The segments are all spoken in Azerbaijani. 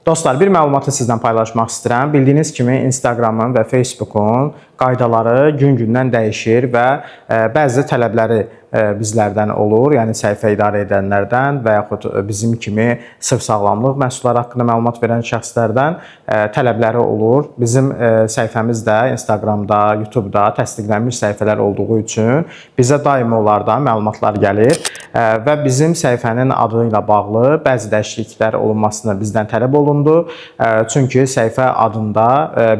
Dostlar, bir məlumatı sizdən paylaşmaq istəyirəm. Bildiyiniz kimi Instagramın və Facebookun qaydaları gün-gündən dəyişir və bəzi tələbləri bizlərdən olur, yəni səhifə idarə edənlərdən və yaxud bizim kimi sırf sağlamlıq məhsulları haqqında məlumat verən şəxslərdən tələbləri olur. Bizim səhifəmiz də Instagramda, YouTube'da təsdiqlənmiş səhifələr olduğu üçün bizə daimi onlardan məlumatlar gəlir və bizim səhifənin adı ilə bağlı bəzi dəyişikliklər olunmasını bizdən tələb olundu. Çünki səhifə adında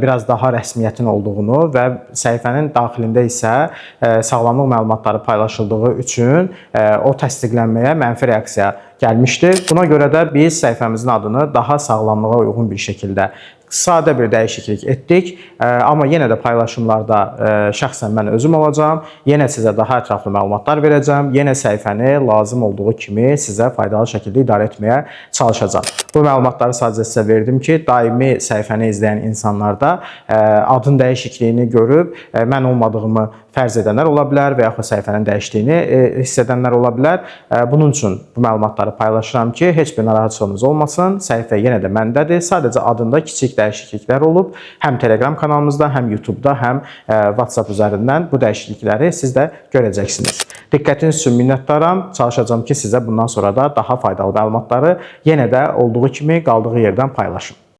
biraz daha rəsmiyyətin olduğunu və səhifənin daxilində isə sağlamlıq məlumatları paylaşıldığı üçün o təsdiqlənməyə mənfi reaksiya gəlmişdir. Buna görə də biz səhifəmizin adını daha sağlamlığa uyğun bir şəkildə sadə bir dəyişiklik etdik. Amma yenə də paylaşımlarda şəxsən mən özüm olacağam. Yenə sizə daha ətraflı məlumatlar verəcəm. Yenə səhifəni lazım olduğu kimi sizə faydalı şəkildə idarə etməyə çalışacağam. Bu məlumatları sadəcə sizə verdim ki, daimi səhifəni izləyən insanlarda adın dəyişikliyini görüb mən olmadığımı fərz edənlər ola bilər və yaxud səhifənin dəyişdiyini hiss edənlər ola bilər. Bunun üçün bu məlumatları paylaşıram ki, heç bir narahatçılığınız olmasın. Səhifə yenə də məndədir. Sadəcə adında kiçik dəyişikliklər olub. Həm Telegram kanalımızda, həm YouTube'da, həm WhatsApp üzərindən bu dəyişiklikləri siz də görəcəksiniz. Diqqətiniz üçün minnətdaram. Çalışacağam ki, sizə bundan sonra da daha faydalı məlumatları yenə də olduğu kimi qaldığı yerdən paylaşım.